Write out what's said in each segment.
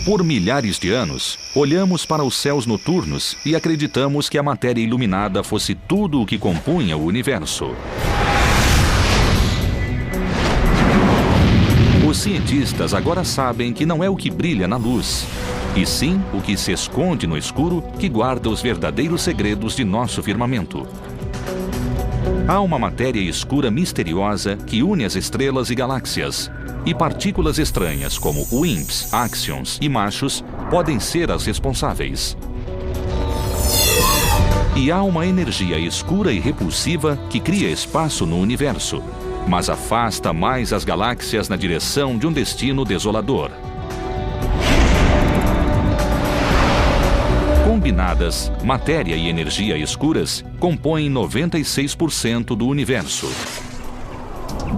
Por milhares de anos, olhamos para os céus noturnos e acreditamos que a matéria iluminada fosse tudo o que compunha o universo. Os cientistas agora sabem que não é o que brilha na luz, e sim o que se esconde no escuro que guarda os verdadeiros segredos de nosso firmamento. Há uma matéria escura misteriosa que une as estrelas e galáxias, e partículas estranhas como WIMPs, áxions e machos podem ser as responsáveis. E há uma energia escura e repulsiva que cria espaço no universo, mas afasta mais as galáxias na direção de um destino desolador. Combinadas, matéria e energia escuras compõem 96% do universo.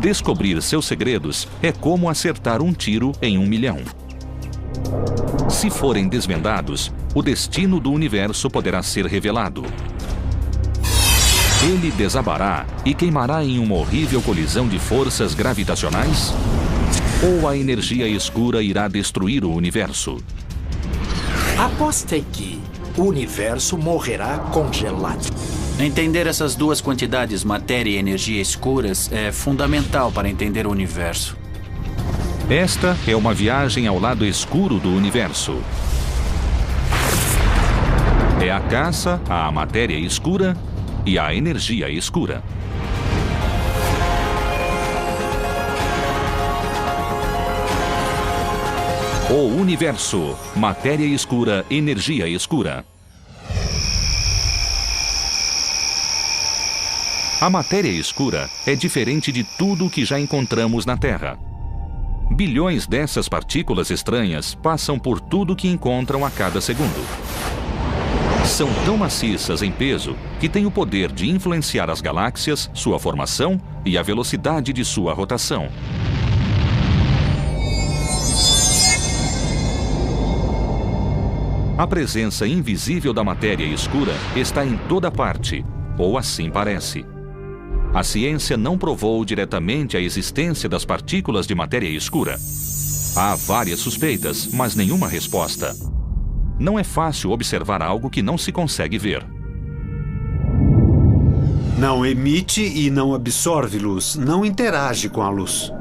Descobrir seus segredos é como acertar um tiro em 1 milhão. Se forem desvendados, o destino do universo poderá ser revelado. Ele desabará e queimará em uma horrível colisão de forças gravitacionais? Ou a energia escura irá destruir o universo? Apostei que o universo morrerá congelado. Entender essas duas quantidades, matéria e energia escuras, é fundamental para entender o universo. Esta é uma viagem ao lado escuro do universo. É a caça à matéria escura e à energia escura. O universo, matéria escura, energia escura. A matéria escura é diferente de tudo o que já encontramos na Terra. Bilhões dessas partículas estranhas passam por tudo que encontram a cada segundo. São tão maciças em peso que têm o poder de influenciar as galáxias, sua formação e a velocidade de sua rotação. A presença invisível da matéria escura está em toda parte, ou assim parece. A ciência não provou diretamente a existência das partículas de matéria escura. Há várias suspeitas, mas nenhuma resposta. Não é fácil observar algo que não se consegue ver. Não emite e não absorve luz, não interage com a luz.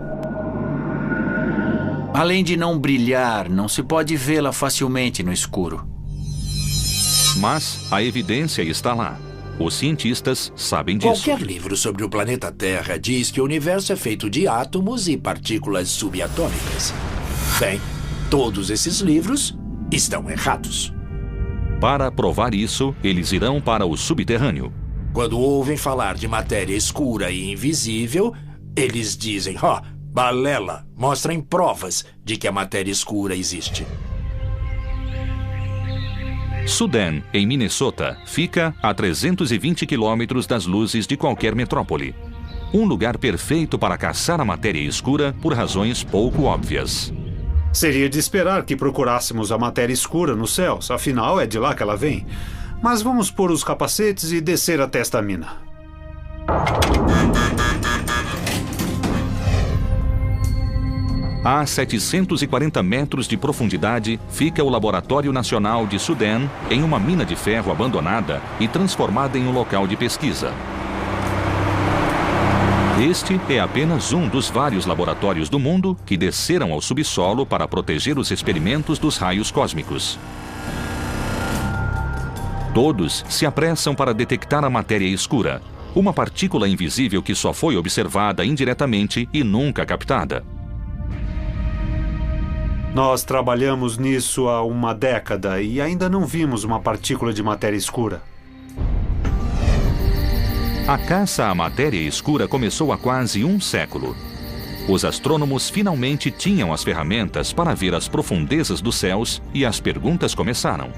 Além de não brilhar, não se pode vê-la facilmente no escuro. Mas a evidência está lá. Os cientistas sabem disso. Qualquer livro sobre o planeta Terra diz que o universo é feito de átomos e partículas subatômicas. Bem, todos esses livros estão errados. Para provar isso, eles irão para o subterrâneo. Quando ouvem falar de matéria escura e invisível, eles dizem, balela, mostrem provas de que a matéria escura existe. Sudan, em Minnesota, fica a 320 quilômetros das luzes de qualquer metrópole. Um lugar perfeito para caçar a matéria escura por razões pouco óbvias. Seria de esperar que procurássemos a matéria escura nos céus, afinal é de lá que ela vem. Mas vamos pôr os capacetes e descer até esta mina. A 740 metros de profundidade fica o Laboratório Nacional de Sudan, em uma mina de ferro abandonada e transformada em um local de pesquisa. Este é apenas um dos vários laboratórios do mundo que desceram ao subsolo para proteger os experimentos dos raios cósmicos. Todos se apressam para detectar a matéria escura, uma partícula invisível que só foi observada indiretamente e nunca captada. Nós trabalhamos nisso há uma década e ainda não vimos uma partícula de matéria escura. A caça à matéria escura começou há quase um século. Os astrônomos finalmente tinham as ferramentas para ver as profundezas dos céus e as perguntas começaram.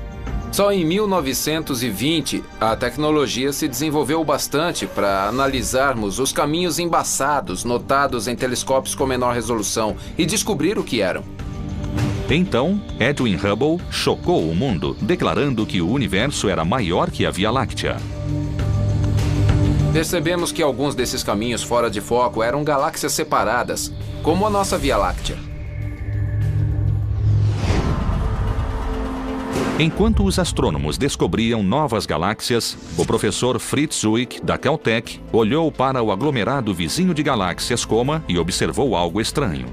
Só em 1920, a tecnologia se desenvolveu bastante para analisarmos os caminhos embaçados notados em telescópios com menor resolução e descobrir o que eram. Então, Edwin Hubble chocou o mundo, declarando que o universo era maior que a Via Láctea. Percebemos que alguns desses caminhos fora de foco eram galáxias separadas, como a nossa Via Láctea. Enquanto os astrônomos descobriam novas galáxias, o professor Fritz Zwick, da Caltech, olhou para o aglomerado vizinho de galáxias Coma e observou algo estranho.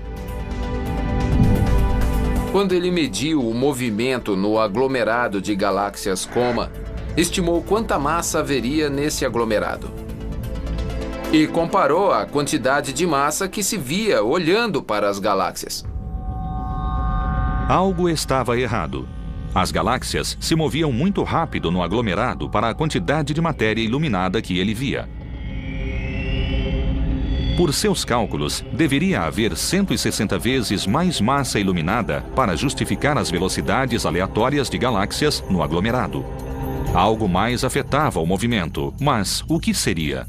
Quando ele mediu o movimento no aglomerado de galáxias Coma, estimou quanta massa haveria nesse aglomerado. E comparou a quantidade de massa que se via olhando para as galáxias. Algo estava errado. As galáxias se moviam muito rápido no aglomerado para a quantidade de matéria iluminada que ele via. Por seus cálculos, deveria haver 160 vezes mais massa iluminada para justificar as velocidades aleatórias de galáxias no aglomerado. Algo mais afetava o movimento, mas o que seria?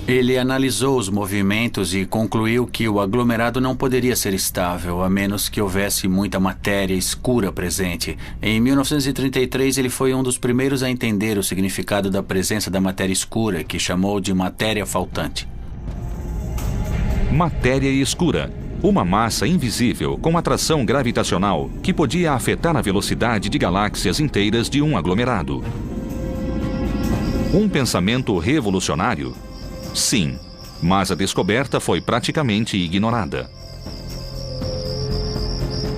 Ele analisou os movimentos e concluiu que o aglomerado não poderia ser estável, a menos que houvesse muita matéria escura presente. Em 1933, ele foi um dos primeiros a entender o significado da presença da matéria escura, que chamou de matéria faltante. Matéria escura. Uma massa invisível com atração gravitacional que podia afetar a velocidade de galáxias inteiras de um aglomerado. Um pensamento revolucionário? Sim, mas a descoberta foi praticamente ignorada.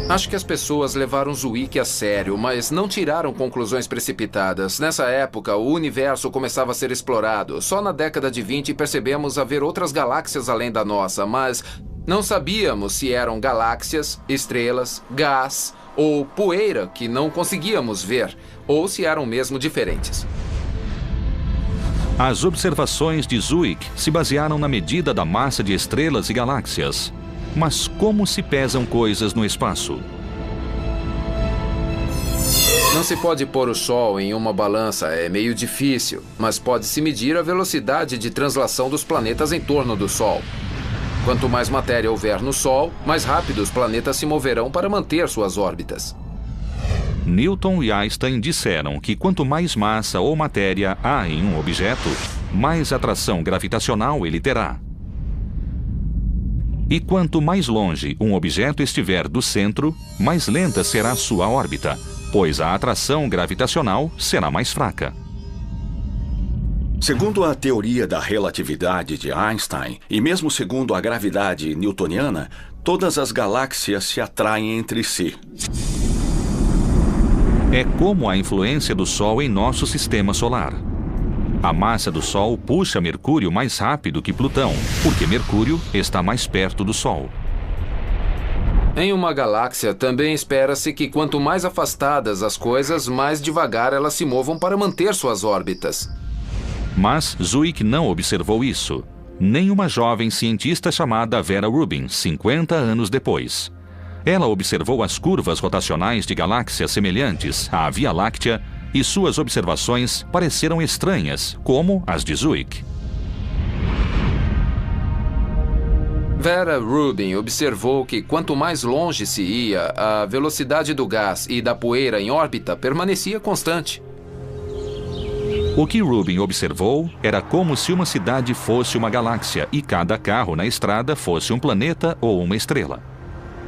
Acho que as pessoas levaram Zwick a sério, mas não tiraram conclusões precipitadas. Nessa época, o universo começava a ser explorado. Só na década de 20 percebemos haver outras galáxias além da nossa, mas não sabíamos se eram galáxias, estrelas, gás ou poeira que não conseguíamos ver, ou se eram mesmo diferentes. As observações de Zwick se basearam na medida da massa de estrelas e galáxias. Mas como se pesam coisas no espaço? Não se pode pôr o Sol em uma balança, é meio difícil, mas pode-se medir a velocidade de translação dos planetas em torno do Sol. Quanto mais matéria houver no Sol, mais rápido os planetas se moverão para manter suas órbitas. Newton e Einstein disseram que quanto mais massa ou matéria há em um objeto, mais atração gravitacional ele terá. E quanto mais longe um objeto estiver do centro, mais lenta será sua órbita, pois a atração gravitacional será mais fraca. Segundo a teoria da relatividade de Einstein, e mesmo segundo a gravidade newtoniana, todas as galáxias se atraem entre si. É como a influência do Sol em nosso sistema solar. A massa do Sol puxa Mercúrio mais rápido que Plutão, porque Mercúrio está mais perto do Sol. Em uma galáxia, também espera-se que quanto mais afastadas as coisas, mais devagar elas se movam para manter suas órbitas. Mas Zwick não observou isso. Nem uma jovem cientista chamada Vera Rubin, 50 anos depois. Ela observou as curvas rotacionais de galáxias semelhantes à Via Láctea e suas observações pareceram estranhas, como as de Zwick. Vera Rubin observou que quanto mais longe se ia, a velocidade do gás e da poeira em órbita permanecia constante. O que Rubin observou era como se uma cidade fosse uma galáxia e cada carro na estrada fosse um planeta ou uma estrela.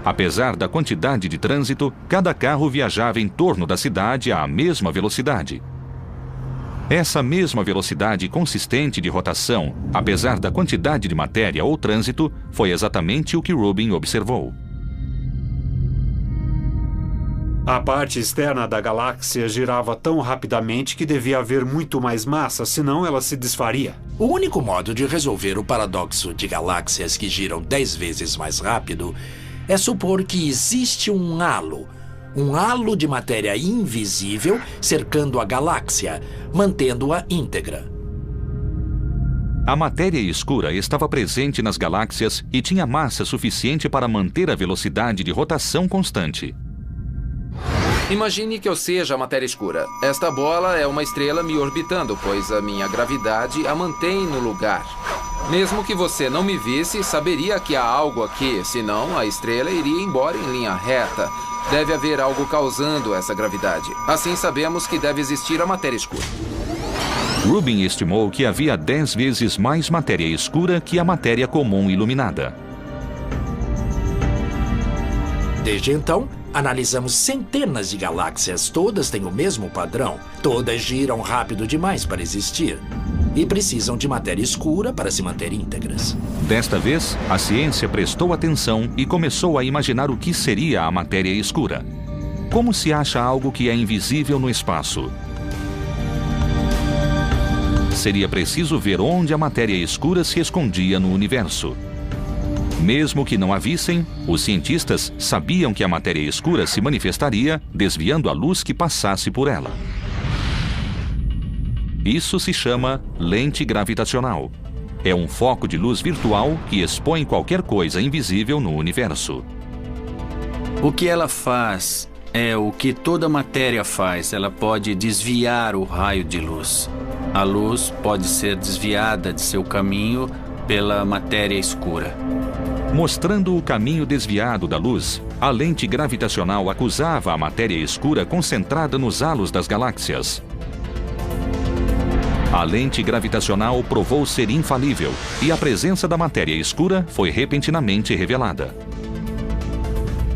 Apesar da quantidade de trânsito, cada carro viajava em torno da cidade à mesma velocidade. Essa mesma velocidade consistente de rotação, apesar da quantidade de matéria ou trânsito, foi exatamente o que Rubin observou. A parte externa da galáxia girava tão rapidamente que devia haver muito mais massa, senão ela se desfaria. O único modo de resolver o paradoxo de galáxias que giram 10 vezes mais rápido é supor que existe um halo de matéria invisível cercando a galáxia, mantendo-a íntegra. A matéria escura estava presente nas galáxias e tinha massa suficiente para manter a velocidade de rotação constante. Imagine que eu seja a matéria escura. Esta bola é uma estrela me orbitando, pois a minha gravidade a mantém no lugar. Mesmo que você não me visse, saberia que há algo aqui, senão a estrela iria embora em linha reta. Deve haver algo causando essa gravidade. Assim sabemos que deve existir a matéria escura. Rubin estimou que havia 10 vezes mais matéria escura que a matéria comum iluminada. Desde então, Analisamos centenas de galáxias, todas têm o mesmo padrão. Todas giram rápido demais para existir e precisam de matéria escura para se manter íntegras. Desta vez, a ciência prestou atenção e começou a imaginar o que seria a matéria escura. Como se acha algo que é invisível no espaço? Seria preciso ver onde a matéria escura se escondia no universo. Mesmo que não a vissem, os cientistas sabiam que a matéria escura se manifestaria desviando a luz que passasse por ela. Isso se chama lente gravitacional. É um foco de luz virtual que expõe qualquer coisa invisível no universo. O que ela faz é o que toda matéria faz. Ela pode desviar o raio de luz. A luz pode ser desviada de seu caminho pela matéria escura. Mostrando o caminho desviado da luz, a lente gravitacional acusava a matéria escura concentrada nos halos das galáxias. A lente gravitacional provou ser infalível e a presença da matéria escura foi repentinamente revelada.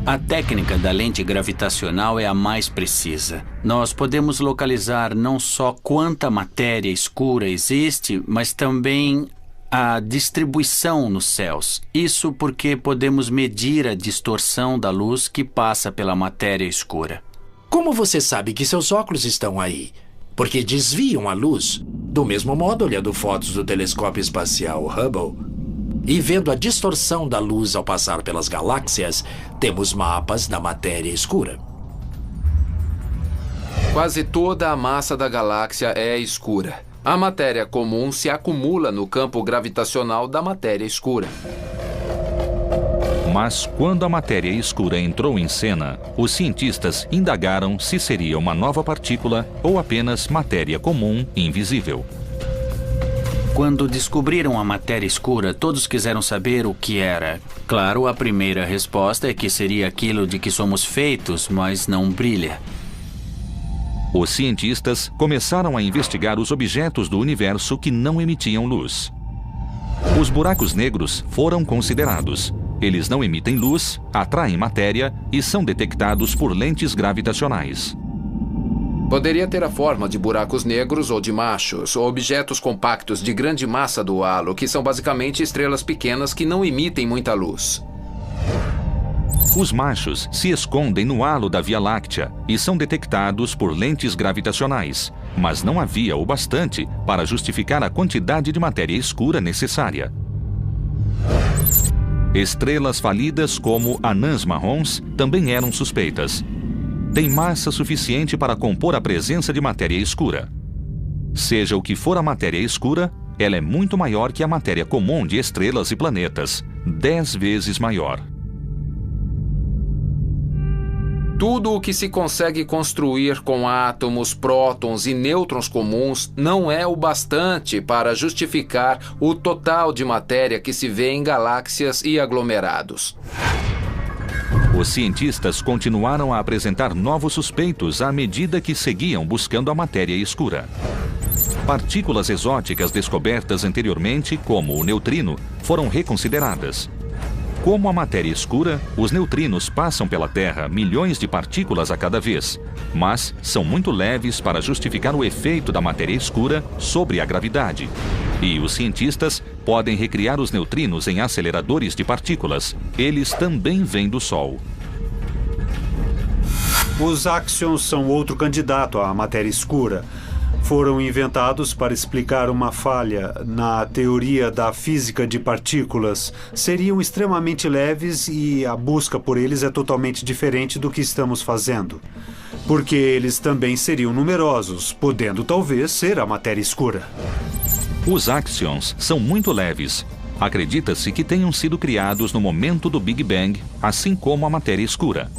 A técnica da lente gravitacional é a mais precisa. Nós podemos localizar não só quanta matéria escura existe, mas também a distribuição nos céus. Isso porque podemos medir a distorção da luz que passa pela matéria escura. Como você sabe que seus óculos estão aí? Porque desviam a luz. Do mesmo modo, olhando fotos do telescópio espacial Hubble e vendo a distorção da luz ao passar pelas galáxias, temos mapas da matéria escura. Quase toda a massa da galáxia é escura. A matéria comum se acumula no campo gravitacional da matéria escura. Mas quando a matéria escura entrou em cena, os cientistas indagaram se seria uma nova partícula ou apenas matéria comum invisível. Quando descobriram a matéria escura, todos quiseram saber o que era. Claro, a primeira resposta é que seria aquilo de que somos feitos, mas não brilha. Os cientistas começaram a investigar os objetos do universo que não emitiam luz. Os buracos negros foram considerados. Eles não emitem luz, atraem matéria e são detectados por lentes gravitacionais. Poderia ter a forma de buracos negros ou de machos, ou objetos compactos de grande massa do halo, que são basicamente estrelas pequenas que não emitem muita luz. Os machos se escondem no halo da Via Láctea e são detectados por lentes gravitacionais, mas não havia o bastante para justificar a quantidade de matéria escura necessária. Estrelas falidas como anãs marrons também eram suspeitas. Têm massa suficiente para compor a presença de matéria escura. Seja o que for a matéria escura, ela é muito maior que a matéria comum de estrelas e planetas, 10 vezes maior. Tudo o que se consegue construir com átomos, prótons e nêutrons comuns não é o bastante para justificar o total de matéria que se vê em galáxias e aglomerados. Os cientistas continuaram a apresentar novos suspeitos à medida que seguiam buscando a matéria escura. Partículas exóticas descobertas anteriormente, como o neutrino, foram reconsideradas. Como a matéria escura, os neutrinos passam pela Terra milhões de partículas a cada vez, mas são muito leves para justificar o efeito da matéria escura sobre a gravidade. E os cientistas podem recriar os neutrinos em aceleradores de partículas. Eles também vêm do Sol. Os axions são outro candidato à matéria escura. Foram inventados para explicar uma falha na teoria da física de partículas. Seriam extremamente leves e a busca por eles é totalmente diferente do que estamos fazendo. Porque eles também seriam numerosos, podendo talvez ser a matéria escura. Os axions são muito leves. Acredita-se que tenham sido criados no momento do Big Bang, assim como a matéria escura.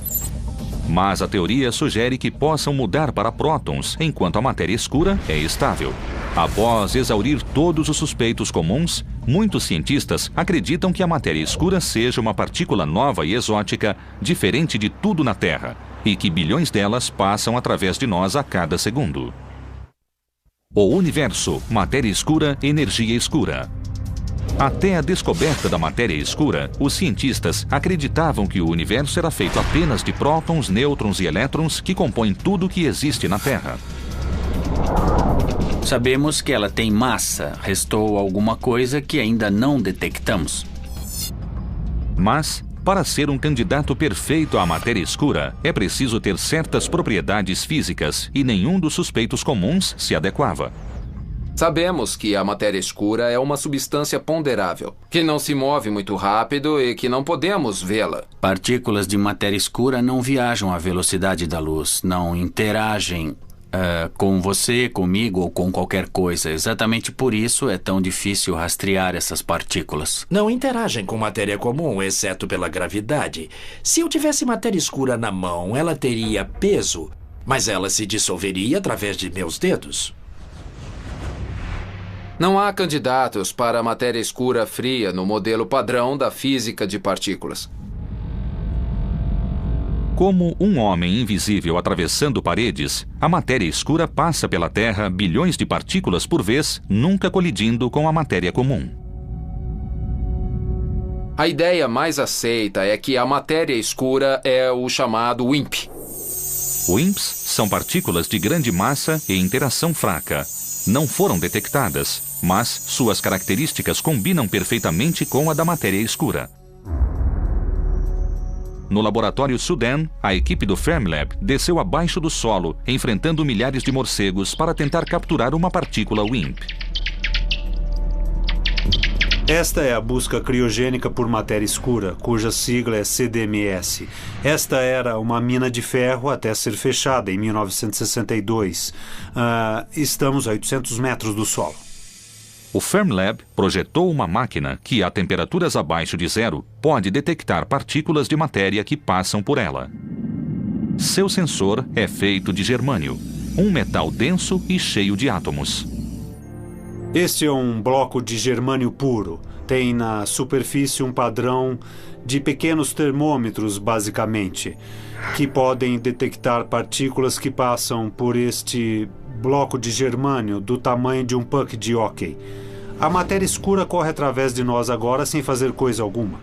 Mas a teoria sugere que possam mudar para prótons, enquanto a matéria escura é estável. Após exaurir todos os suspeitos comuns, muitos cientistas acreditam que a matéria escura seja uma partícula nova e exótica, diferente de tudo na Terra, e que bilhões delas passam através de nós a cada segundo. O universo, matéria escura, energia escura. Até a descoberta da matéria escura, os cientistas acreditavam que o universo era feito apenas de prótons, nêutrons e elétrons que compõem tudo que existe na Terra. Sabemos que ela tem massa. Restou alguma coisa que ainda não detectamos. Mas, para ser um candidato perfeito à matéria escura, é preciso ter certas propriedades físicas e nenhum dos suspeitos comuns se adequava. Sabemos que a matéria escura é uma substância ponderável, que não se move muito rápido e que não podemos vê-la. Partículas de matéria escura não viajam à velocidade da luz, não interagem com você, comigo ou com qualquer coisa. Exatamente por isso é tão difícil rastrear essas partículas. Não interagem com matéria comum, exceto pela gravidade. Se eu tivesse matéria escura na mão, ela teria peso, mas ela se dissolveria através de meus dedos. Não há candidatos para a matéria escura fria no modelo padrão da física de partículas. Como um homem invisível atravessando paredes, a matéria escura passa pela Terra bilhões de partículas por vez, nunca colidindo com a matéria comum. A ideia mais aceita é que a matéria escura é o chamado WIMP. WIMPs são partículas de grande massa e interação fraca. Não foram detectadas, mas suas características combinam perfeitamente com a da matéria escura. No laboratório Sudan, a equipe do Fermilab desceu abaixo do solo, enfrentando milhares de morcegos para tentar capturar uma partícula WIMP. Esta é a busca criogênica por matéria escura, cuja sigla é CDMS. Esta era uma mina de ferro até ser fechada em 1962. Estamos a 800 metros do solo. O Fermilab projetou uma máquina que, a temperaturas abaixo de zero, pode detectar partículas de matéria que passam por ela. Seu sensor é feito de germânio, um metal denso e cheio de átomos. Este é um bloco de germânio puro. Tem na superfície um padrão de pequenos termômetros, basicamente, que podem detectar partículas que passam por este bloco de germânio do tamanho de um puck de hóquei. A matéria escura corre através de nós agora sem fazer coisa alguma.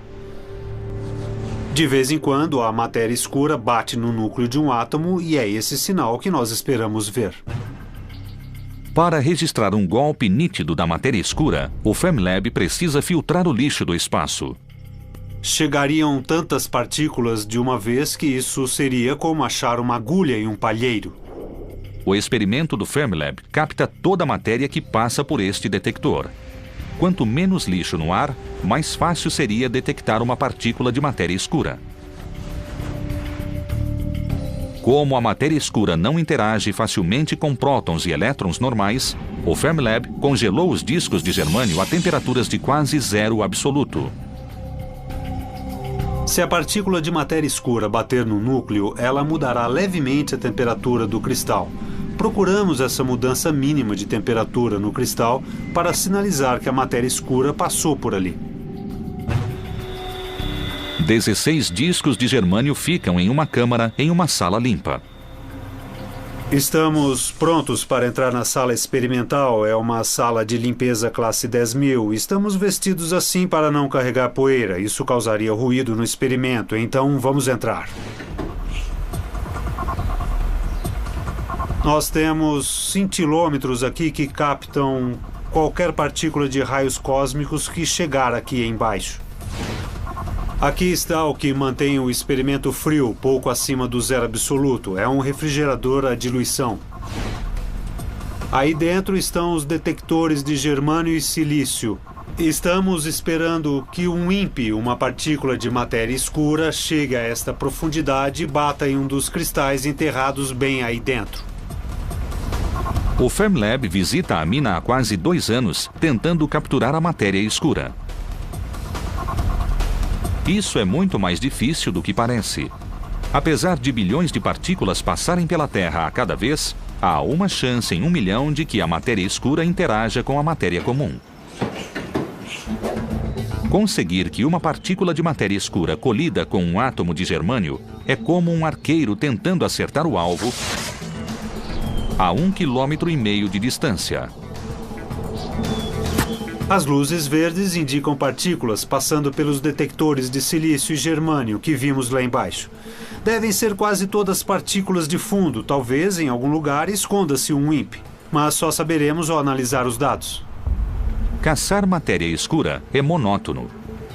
De vez em quando, a matéria escura bate no núcleo de um átomo e é esse sinal que nós esperamos ver. Para registrar um golpe nítido da matéria escura, o Fermilab precisa filtrar o lixo do espaço. Chegariam tantas partículas de uma vez que isso seria como achar uma agulha em um palheiro. O experimento do Fermilab capta toda a matéria que passa por este detector. Quanto menos lixo no ar, mais fácil seria detectar uma partícula de matéria escura. Como a matéria escura não interage facilmente com prótons e elétrons normais, o Fermilab congelou os discos de germânio a temperaturas de quase zero absoluto. Se a partícula de matéria escura bater no núcleo, ela mudará levemente a temperatura do cristal. Procuramos essa mudança mínima de temperatura no cristal para sinalizar que a matéria escura passou por ali. 16 discos de germânio ficam em uma câmara em uma sala limpa. Estamos prontos para entrar na sala experimental. É uma sala de limpeza classe 10.000. Estamos vestidos assim para não carregar poeira. Isso causaria ruído no experimento, então vamos entrar. Nós temos cintilômetros aqui que captam qualquer partícula de raios cósmicos que chegar aqui embaixo. Aqui está o que mantém o experimento frio, pouco acima do zero absoluto. É um refrigerador a diluição. Aí dentro estão os detectores de germânio e silício. Estamos esperando que um WIMP, uma partícula de matéria escura, chegue a esta profundidade e bata em um dos cristais enterrados bem aí dentro. O Fermilab visita a mina há quase 2 anos, tentando capturar a matéria escura. Isso é muito mais difícil do que parece. Apesar de bilhões de partículas passarem pela Terra a cada vez, há uma chance em 1 milhão de que a matéria escura interaja com a matéria comum. Conseguir que uma partícula de matéria escura colida com um átomo de germânio é como um arqueiro tentando acertar o alvo a 1,5 km de distância. As luzes verdes indicam partículas passando pelos detectores de silício e germânio que vimos lá embaixo. Devem ser quase todas partículas de fundo, talvez em algum lugar esconda-se um WIMP, mas só saberemos ao analisar os dados. Caçar matéria escura é monótono.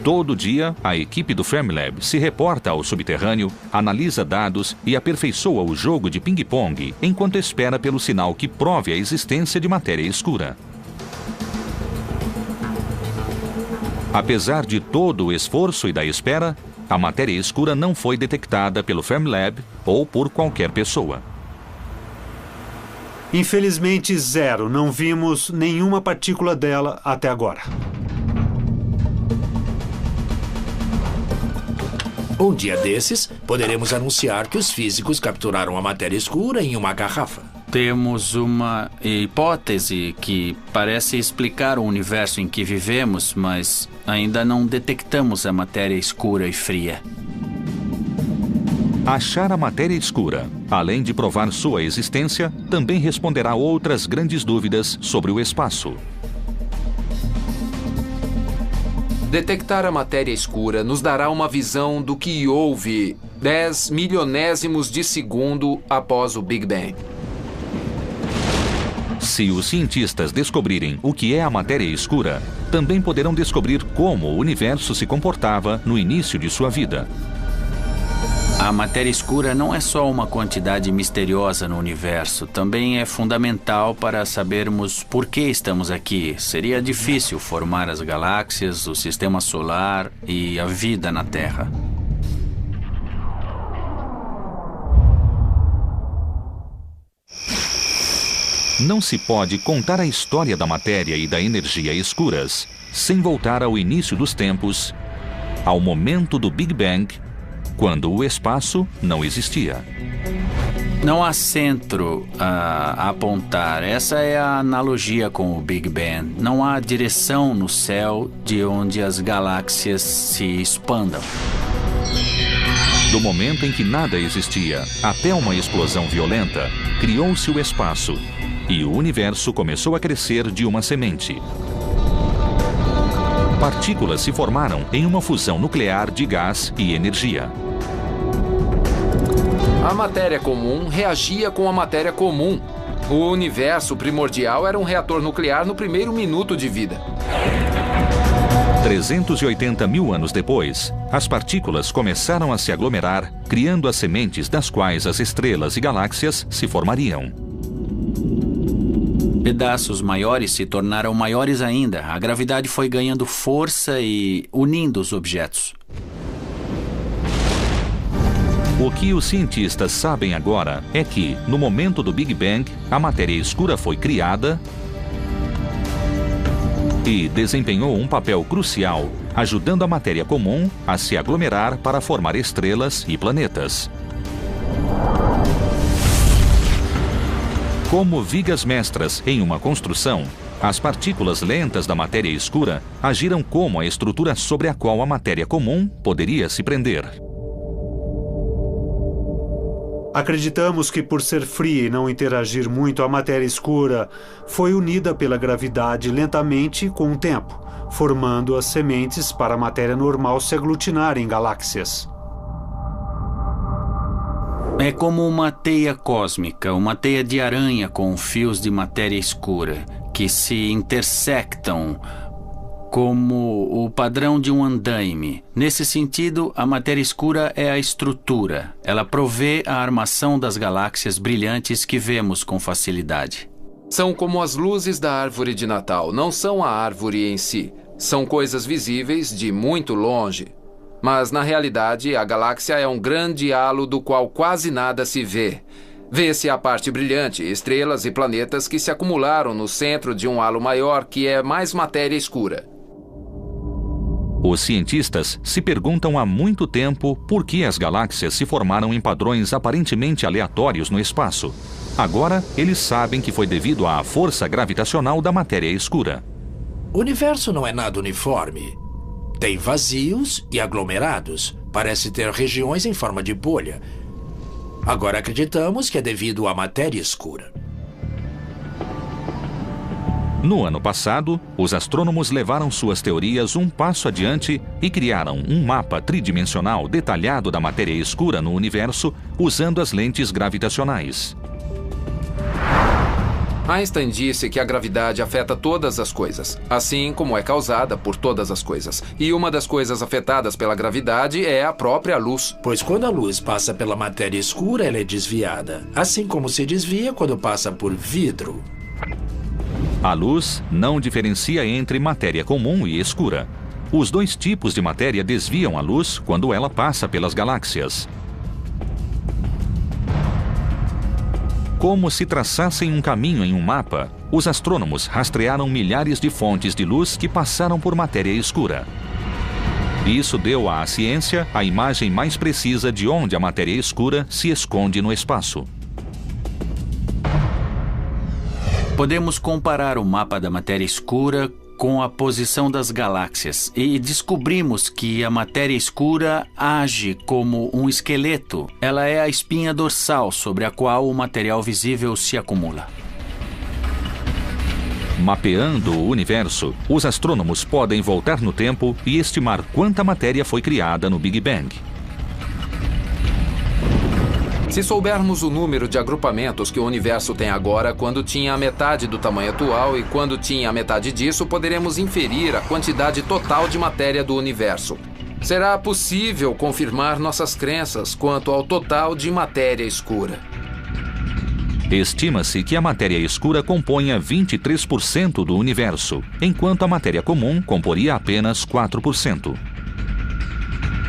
Todo dia, a equipe do Fermilab se reporta ao subterrâneo, analisa dados e aperfeiçoa o jogo de ping-pong enquanto espera pelo sinal que prove a existência de matéria escura. Apesar de todo o esforço e da espera, a matéria escura não foi detectada pelo Fermilab ou por qualquer pessoa. Infelizmente, zero. Não vimos nenhuma partícula dela até agora. Um dia desses, poderemos anunciar que os físicos capturaram a matéria escura em uma garrafa. Temos uma hipótese que parece explicar o universo em que vivemos, mas ainda não detectamos a matéria escura e fria. Achar a matéria escura, além de provar sua existência, também responderá outras grandes dúvidas sobre o espaço. Detectar a matéria escura nos dará uma visão do que houve 10 milionésimos de segundo após o Big Bang. Se os cientistas descobrirem o que é a matéria escura, também poderão descobrir como o universo se comportava no início de sua vida. A matéria escura não é só uma quantidade misteriosa no universo, também é fundamental para sabermos por que estamos aqui. Seria difícil formar as galáxias, o sistema solar e a vida na Terra. Não se pode contar a história da matéria e da energia escuras sem voltar ao início dos tempos, ao momento do Big Bang, quando o espaço não existia. Não há centro a apontar. Essa é a analogia com o Big Bang. Não há direção no céu de onde as galáxias se expandam. Do momento em que nada existia até uma explosão violenta, criou-se o espaço e o universo começou a crescer de uma semente. Partículas se formaram em uma fusão nuclear de gás e energia. A matéria comum reagia com a matéria comum. O universo primordial era um reator nuclear no primeiro minuto de vida. 380 mil anos depois, as partículas começaram a se aglomerar, criando as sementes das quais as estrelas e galáxias se formariam. Pedaços maiores se tornaram maiores ainda. A gravidade foi ganhando força e unindo os objetos. O que os cientistas sabem agora é que, no momento do Big Bang, a matéria escura foi criada e desempenhou um papel crucial, ajudando a matéria comum a se aglomerar para formar estrelas e planetas. Como vigas mestras em uma construção, as partículas lentas da matéria escura agiram como a estrutura sobre a qual a matéria comum poderia se prender. Acreditamos que, por ser fria e não interagir muito, a matéria escura foi unida pela gravidade lentamente com o tempo, formando as sementes para a matéria normal se aglutinar em galáxias. É como uma teia cósmica, uma teia de aranha com fios de matéria escura, que se intersectam como o padrão de um andaime. Nesse sentido, a matéria escura é a estrutura. Ela provê a armação das galáxias brilhantes que vemos com facilidade. São como as luzes da árvore de Natal. Não são a árvore em si. São coisas visíveis de muito longe. Mas, na realidade, a galáxia é um grande halo do qual quase nada se vê. Vê-se a parte brilhante, estrelas e planetas que se acumularam no centro de um halo maior que é mais matéria escura. Os cientistas se perguntam há muito tempo por que as galáxias se formaram em padrões aparentemente aleatórios no espaço. Agora, eles sabem que foi devido à força gravitacional da matéria escura. O universo não é nada uniforme. Tem vazios e aglomerados. Parece ter regiões em forma de bolha. Agora acreditamos que é devido à matéria escura. No ano passado, os astrônomos levaram suas teorias um passo adiante e criaram um mapa tridimensional detalhado da matéria escura no universo usando as lentes gravitacionais. Einstein disse que a gravidade afeta todas as coisas, assim como é causada por todas as coisas. E uma das coisas afetadas pela gravidade é a própria luz. Pois quando a luz passa pela matéria escura, ela é desviada, assim como se desvia quando passa por vidro. A luz não diferencia entre matéria comum e escura. Os dois tipos de matéria desviam a luz quando ela passa pelas galáxias. Como se traçassem um caminho em um mapa, os astrônomos rastrearam milhares de fontes de luz que passaram por matéria escura. Isso deu à ciência a imagem mais precisa de onde a matéria escura se esconde no espaço. Podemos comparar o mapa da matéria escura com a posição das galáxias e descobrimos que a matéria escura age como um esqueleto. Ela é a espinha dorsal sobre a qual o material visível se acumula. Mapeando o universo, os astrônomos podem voltar no tempo e estimar quanta matéria foi criada no Big Bang. Se soubermos o número de agrupamentos que o universo tem agora, quando tinha a metade do tamanho atual e quando tinha a metade disso, poderemos inferir a quantidade total de matéria do universo. Será possível confirmar nossas crenças quanto ao total de matéria escura. Estima-se que a matéria escura componha 23% do universo, enquanto a matéria comum comporia apenas 4%.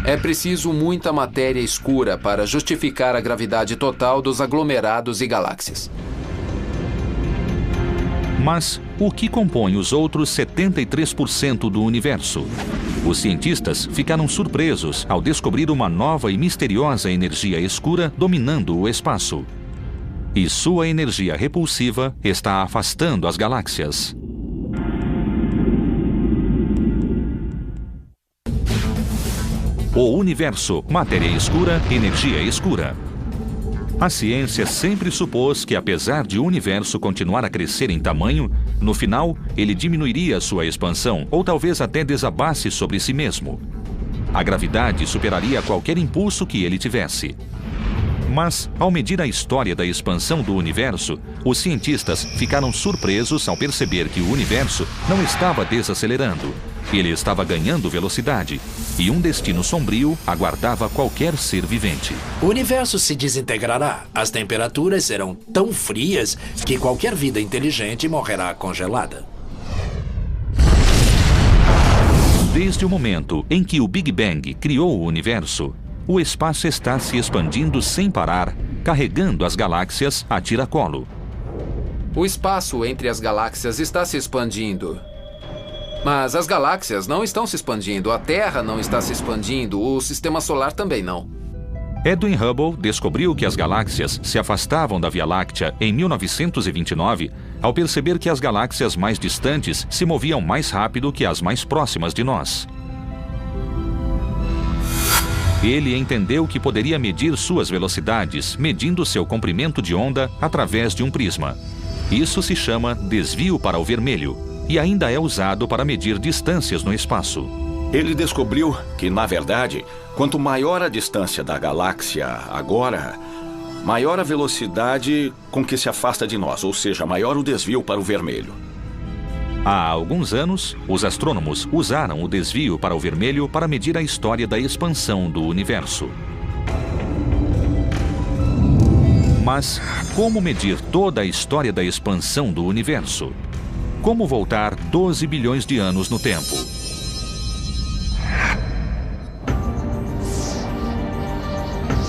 É preciso muita matéria escura para justificar a gravidade total dos aglomerados e galáxias. Mas o que compõe os outros 73% do universo? Os cientistas ficaram surpresos ao descobrir uma nova e misteriosa energia escura dominando o espaço. E sua energia repulsiva está afastando as galáxias. O universo, matéria escura, energia escura. A ciência sempre supôs que, apesar de o universo continuar a crescer em tamanho, no final ele diminuiria sua expansão ou talvez até desabasse sobre si mesmo. A gravidade superaria qualquer impulso que ele tivesse. Mas, ao medir a história da expansão do universo, os cientistas ficaram surpresos ao perceber que o universo não estava desacelerando. Ele estava ganhando velocidade, e um destino sombrio aguardava qualquer ser vivente. O universo se desintegrará. As temperaturas serão tão frias que qualquer vida inteligente morrerá congelada. Desde o momento em que o Big Bang criou o universo, o espaço está se expandindo sem parar, carregando as galáxias a tiracolo. O espaço entre as galáxias está se expandindo. Mas as galáxias não estão se expandindo, a Terra não está se expandindo, o Sistema Solar também não. Edwin Hubble descobriu que as galáxias se afastavam da Via Láctea em 1929, ao perceber que as galáxias mais distantes se moviam mais rápido que as mais próximas de nós. Ele entendeu que poderia medir suas velocidades, medindo seu comprimento de onda através de um prisma. Isso se chama desvio para o vermelho e ainda é usado para medir distâncias no espaço. Ele descobriu que, na verdade, quanto maior a distância da galáxia agora, maior a velocidade com que se afasta de nós, ou seja, maior o desvio para o vermelho. Há alguns anos, os astrônomos usaram o desvio para o vermelho para medir a história da expansão do universo. Mas como medir toda a história da expansão do universo? Como voltar 12 bilhões de anos no tempo?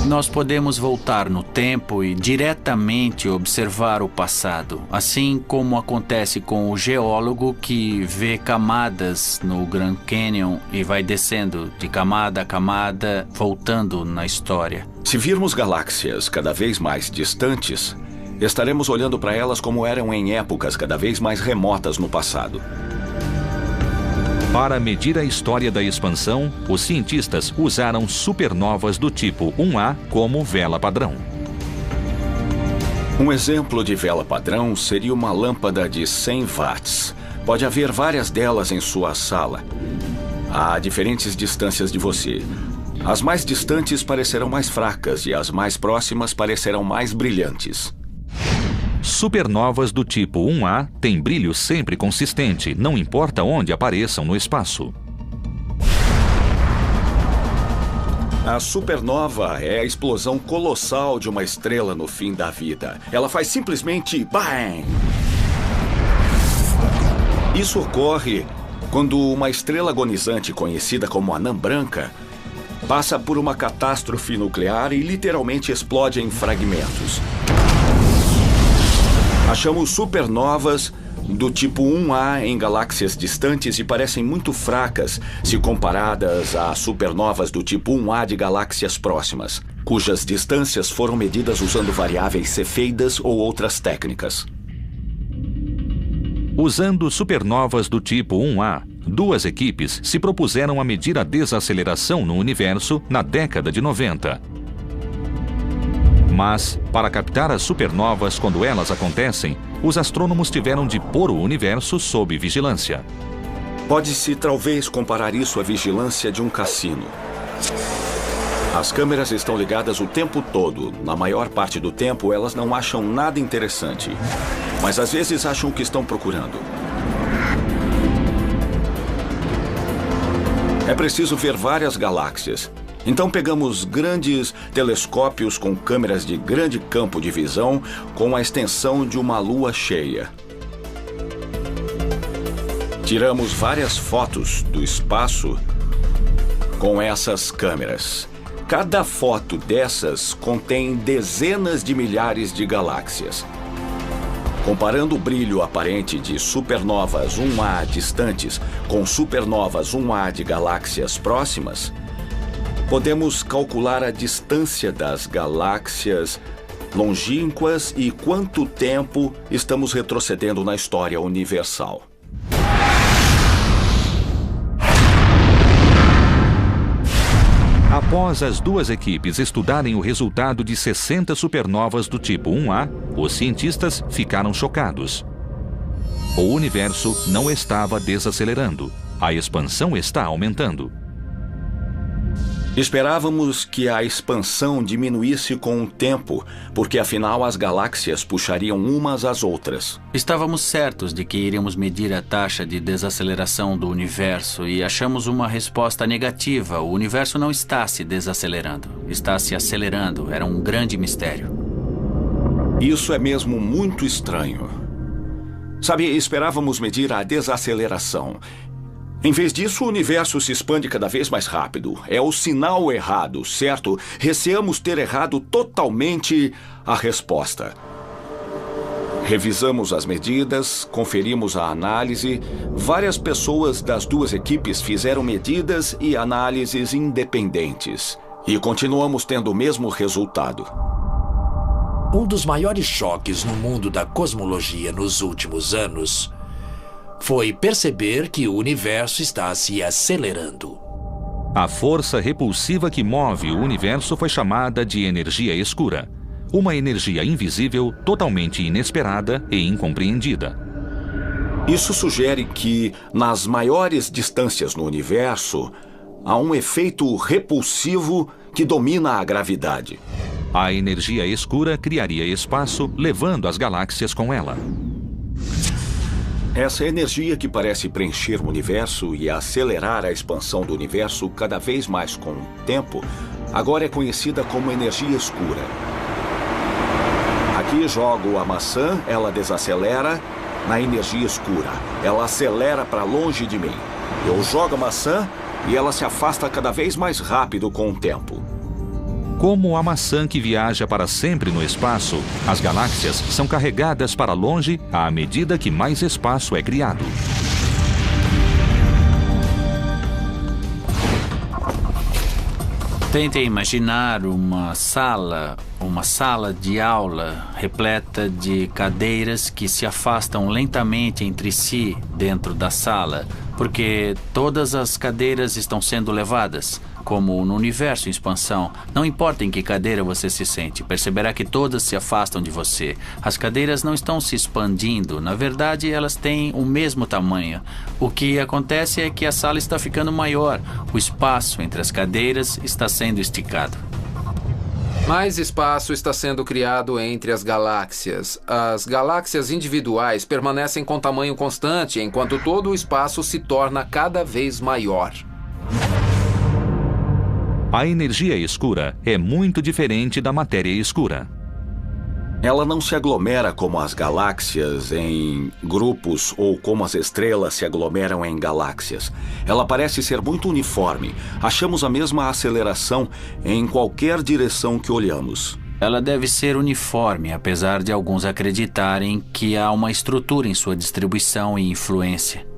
Nós podemos voltar no tempo e diretamente observar o passado, assim como acontece com o geólogo que vê camadas no Grand Canyon e vai descendo de camada a camada, voltando na história. Se virmos galáxias cada vez mais distantes, estaremos olhando para elas como eram em épocas cada vez mais remotas no passado. Para medir a história da expansão, os cientistas usaram supernovas do tipo 1A como vela padrão. Um exemplo de vela padrão seria uma lâmpada de 100 watts. Pode haver várias delas em sua sala, a diferentes distâncias de você. As mais distantes parecerão mais fracas e as mais próximas parecerão mais brilhantes. Supernovas do tipo 1A têm brilho sempre consistente, não importa onde apareçam no espaço. A supernova é a explosão colossal de uma estrela no fim da vida. Ela faz simplesmente BAM! Isso ocorre quando uma estrela agonizante conhecida como anã branca passa por uma catástrofe nuclear e literalmente explode em fragmentos. Achamos supernovas do tipo 1A em galáxias distantes e parecem muito fracas se comparadas a supernovas do tipo 1A de galáxias próximas, cujas distâncias foram medidas usando variáveis cefeidas ou outras técnicas. Usando supernovas do tipo 1A, duas equipes se propuseram a medir a desaceleração no universo na década de 90. Mas, para captar as supernovas quando elas acontecem, os astrônomos tiveram de pôr o universo sob vigilância. Pode-se talvez comparar isso à vigilância de um cassino. As câmeras estão ligadas o tempo todo. Na maior parte do tempo, elas não acham nada interessante. Mas às vezes acham o que estão procurando. É preciso ver várias galáxias. Então pegamos grandes telescópios com câmeras de grande campo de visão com a extensão de uma lua cheia. Tiramos várias fotos do espaço com essas câmeras. Cada foto dessas contém dezenas de milhares de galáxias. Comparando o brilho aparente de supernovas 1A distantes com supernovas 1A de galáxias próximas, podemos calcular a distância das galáxias longínquas e quanto tempo estamos retrocedendo na história universal. Após as duas equipes estudarem o resultado de 60 supernovas do tipo 1A, os cientistas ficaram chocados. O universo não estava desacelerando. A expansão está aumentando. Esperávamos que a expansão diminuísse com o tempo, porque afinal as galáxias puxariam umas às outras. Estávamos certos de que iríamos medir a taxa de desaceleração do universo e achamos uma resposta negativa. O universo não está se desacelerando, está se acelerando. Era um grande mistério. Isso é mesmo muito estranho. Sabe, esperávamos medir a desaceleração. Em vez disso, o universo se expande cada vez mais rápido. É o sinal errado, certo? Receamos ter errado totalmente a resposta. Revisamos as medidas, conferimos a análise. Várias pessoas das duas equipes fizeram medidas e análises independentes. E continuamos tendo o mesmo resultado. Um dos maiores choques no mundo da cosmologia nos últimos anos foi perceber que o universo está se acelerando. A força repulsiva que move o universo foi chamada de energia escura. Uma energia invisível, totalmente inesperada e incompreendida. Isso sugere que, nas maiores distâncias no universo, há um efeito repulsivo que domina a gravidade. A energia escura criaria espaço, levando as galáxias com ela. Essa energia que parece preencher o universo e acelerar a expansão do universo cada vez mais com o tempo, agora é conhecida como energia escura. Aqui jogo a maçã, ela desacelera na energia escura. Ela acelera para longe de mim. Eu jogo a maçã e ela se afasta cada vez mais rápido com o tempo. Como a maçã que viaja para sempre no espaço, as galáxias são carregadas para longe à medida que mais espaço é criado. Tentem imaginar uma sala de aula repleta de cadeiras que se afastam lentamente entre si dentro da sala, porque todas as cadeiras estão sendo levadas. como no universo em expansão. Não importa em que cadeira você se sente, perceberá que todas se afastam de você. As cadeiras não estão se expandindo, na verdade elas têm o mesmo tamanho. O que acontece é que a sala está ficando maior, o espaço entre as cadeiras está sendo esticado. Mais espaço está sendo criado entre as galáxias. As galáxias individuais permanecem com tamanho constante, enquanto todo o espaço se torna cada vez maior. A energia escura é muito diferente da matéria escura. Ela não se aglomera como as galáxias em grupos ou como as estrelas se aglomeram em galáxias. Ela parece ser muito uniforme. Achamos a mesma aceleração em qualquer direção que olhamos. Ela deve ser uniforme, apesar de alguns acreditarem que há uma estrutura em sua distribuição e influência.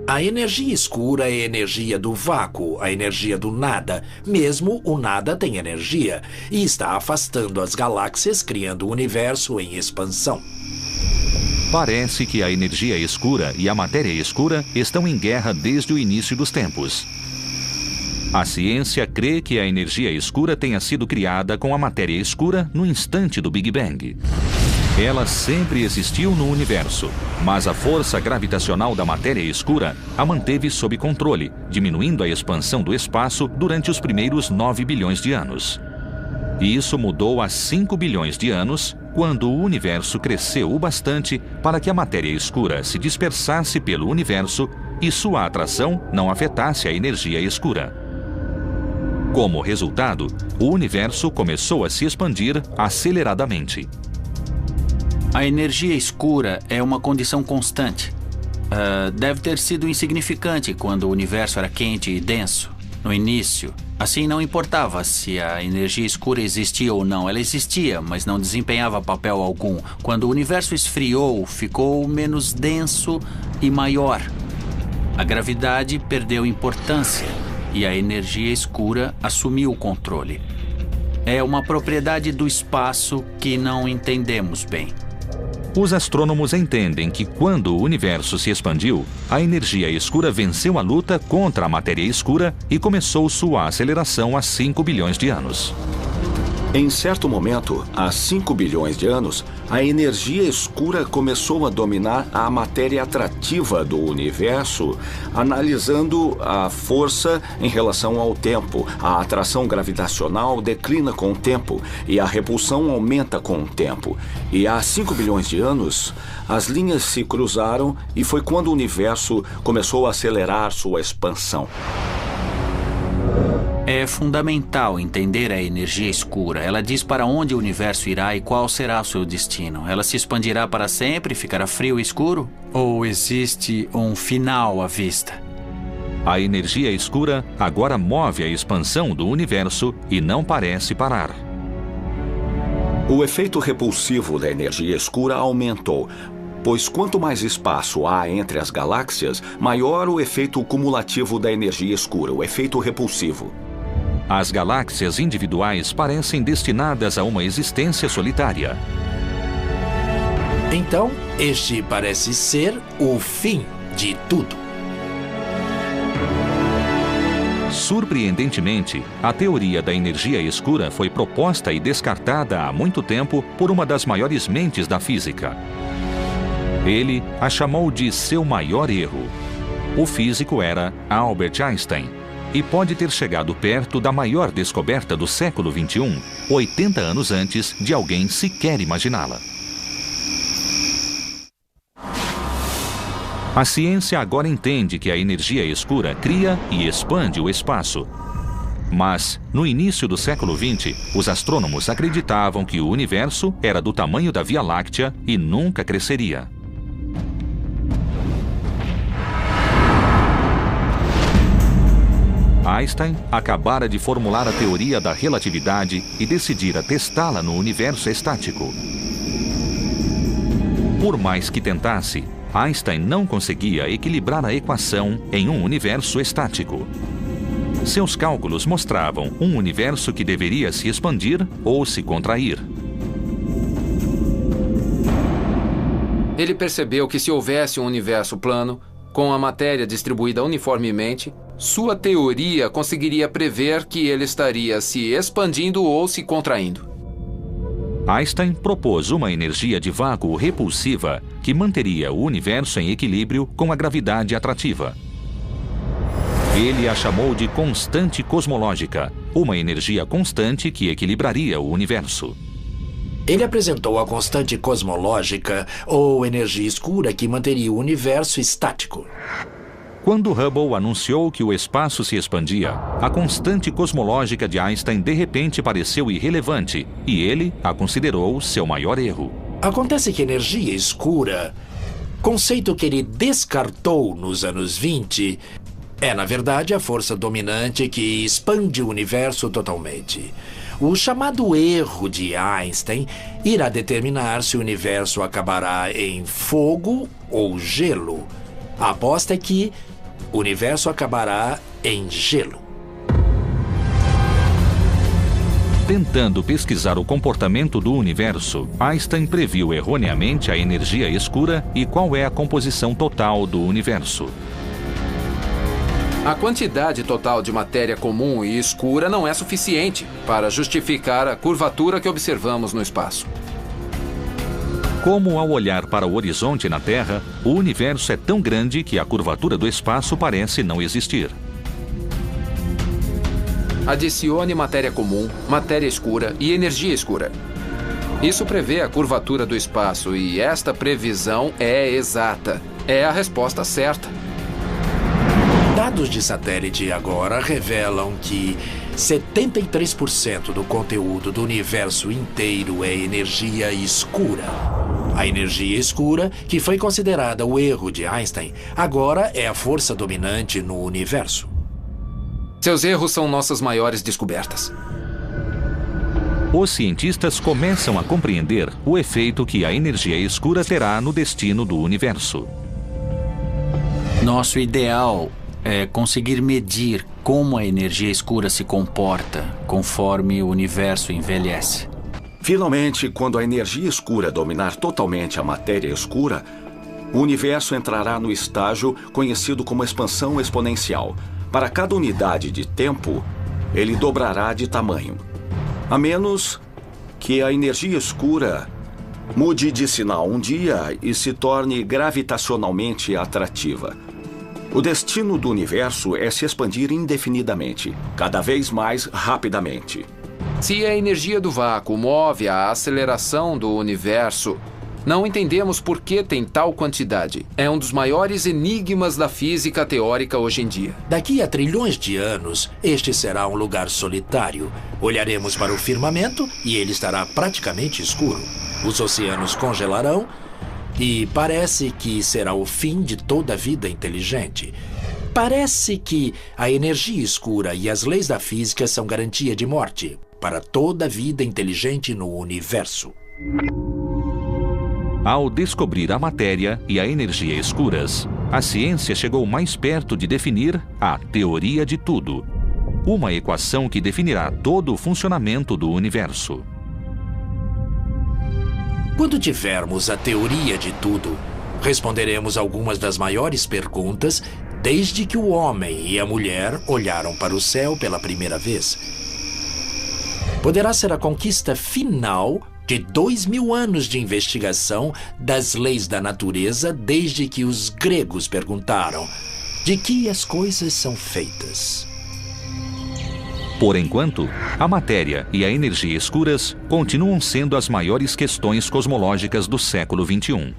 A energia escura é a energia do vácuo, a energia do nada. Mesmo o nada tem energia e está afastando as galáxias, criando o universo em expansão. Parece que a energia escura e a matéria escura estão em guerra desde o início dos tempos. A ciência crê que a energia escura tenha sido criada com a matéria escura no instante do Big Bang. Ela sempre existiu no universo, mas a força gravitacional da matéria escura a manteve sob controle, diminuindo a expansão do espaço durante os primeiros 9 bilhões de anos. E isso mudou há 5 bilhões de anos, quando o universo cresceu o bastante para que a matéria escura se dispersasse pelo universo e sua atração não afetasse a energia escura. Como resultado, o universo começou a se expandir aceleradamente. A energia escura é uma condição constante. Deve ter sido insignificante quando o universo era quente e denso. No início, assim não importava se a energia escura existia ou não. Ela existia, mas não desempenhava papel algum. Quando o universo esfriou, ficou menos denso e maior. A gravidade perdeu importância e a energia escura assumiu o controle. É uma propriedade do espaço que não entendemos bem. Os astrônomos entendem que quando o universo se expandiu, a energia escura venceu a luta contra a matéria escura e começou sua aceleração há 5 bilhões de anos. Em certo momento, há 5 bilhões de anos, a energia escura começou a dominar a matéria atrativa do universo, analisando a força em relação ao tempo. A atração gravitacional declina com o tempo e a repulsão aumenta com o tempo. E há 5 bilhões de anos, as linhas se cruzaram e foi quando o universo começou a acelerar sua expansão. É fundamental entender a energia escura. Ela diz para onde o universo irá e qual será o seu destino. Ela se expandirá para sempre, ficará frio e escuro? Ou existe um final à vista? A energia escura agora move a expansão do universo e não parece parar. O efeito repulsivo da energia escura aumentou, pois quanto mais espaço há entre as galáxias, maior o efeito cumulativo da energia escura, o efeito repulsivo. As galáxias individuais parecem destinadas a uma existência solitária. Então, este parece ser o fim de tudo. Surpreendentemente, a teoria da energia escura foi proposta e descartada há muito tempo por uma das maiores mentes da física. Ele a chamou de seu maior erro. O físico era Albert Einstein e pode ter chegado perto da maior descoberta do século XXI, 80 anos antes de alguém sequer imaginá-la. A ciência agora entende que a energia escura cria e expande o espaço. Mas, no início do século XX, os astrônomos acreditavam que o universo era do tamanho da Via Láctea e nunca cresceria. Einstein acabara de formular a teoria da relatividade e decidira testá-la no universo estático. Por mais que tentasse, Einstein não conseguia equilibrar a equação em um universo estático. Seus cálculos mostravam um universo que deveria se expandir ou se contrair. Ele percebeu que se houvesse um universo plano, com a matéria distribuída uniformemente, sua teoria conseguiria prever que ele estaria se expandindo ou se contraindo. Einstein propôs uma energia de vácuo repulsiva que manteria o universo em equilíbrio com a gravidade atrativa. Ele a chamou de constante cosmológica, uma energia constante que equilibraria o universo. Ele apresentou a constante cosmológica, ou energia escura, que manteria o universo estático. Quando Hubble anunciou que o espaço se expandia, a constante cosmológica de Einstein de repente pareceu irrelevante e ele a considerou seu maior erro. Acontece que energia escura, conceito que ele descartou nos anos 20, é, na verdade, a força dominante que expande o universo totalmente. O chamado erro de Einstein irá determinar se o universo acabará em fogo ou gelo. A aposta é que o universo acabará em gelo. Tentando pesquisar o comportamento do universo, Einstein previu erroneamente a energia escura e qual é a composição total do universo. A quantidade total de matéria comum e escura não é suficiente para justificar a curvatura que observamos no espaço. Como ao olhar para o horizonte na Terra, o universo é tão grande que a curvatura do espaço parece não existir. Adicione matéria comum, matéria escura e energia escura. Isso prevê a curvatura do espaço e esta previsão é exata. É a resposta certa. Dados de satélite agora revelam que 73% do conteúdo do universo inteiro é energia escura. A energia escura, que foi considerada o erro de Einstein, agora é a força dominante no universo. Seus erros são nossas maiores descobertas. Os cientistas começam a compreender o efeito que a energia escura terá no destino do universo. Nosso ideal é conseguir medir como a energia escura se comporta conforme o universo envelhece. Finalmente, quando a energia escura dominar totalmente a matéria escura, o universo entrará no estágio conhecido como expansão exponencial. Para cada unidade de tempo, ele dobrará de tamanho. A menos que a energia escura mude de sinal um dia e se torne gravitacionalmente atrativa. O destino do universo é se expandir indefinidamente, cada vez mais rapidamente. Se a energia do vácuo move a aceleração do universo, não entendemos por que tem tal quantidade. É um dos maiores enigmas da física teórica hoje em dia. Daqui a trilhões de anos, este será um lugar solitário. Olharemos para o firmamento e ele estará praticamente escuro. Os oceanos congelarão e parece que será o fim de toda a vida inteligente. Parece que a energia escura e as leis da física são garantia de morte para toda a vida inteligente no universo. Ao descobrir a matéria e a energia escuras, a ciência chegou mais perto de definir a teoria de tudo, uma equação que definirá todo o funcionamento do universo. Quando tivermos a teoria de tudo, responderemos algumas das maiores perguntas desde que o homem e a mulher olharam para o céu pela primeira vez. Poderá ser a conquista final de 2000 anos de investigação das leis da natureza desde que os gregos perguntaram de que as coisas são feitas. Por enquanto, a matéria e a energia escuras continuam sendo as maiores questões cosmológicas do século XXI.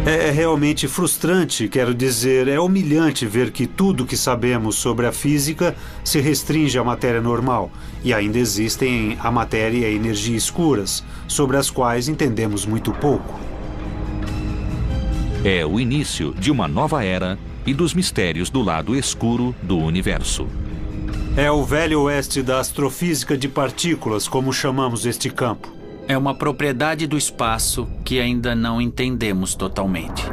É realmente frustrante, quero dizer, é humilhante ver que tudo que sabemos sobre a física se restringe à matéria normal e ainda existem a matéria e a energia escuras, sobre as quais entendemos muito pouco. É o início de uma nova era e dos mistérios do lado escuro do universo. É o velho oeste da astrofísica de partículas, como chamamos este campo. É uma propriedade do espaço que ainda não entendemos totalmente.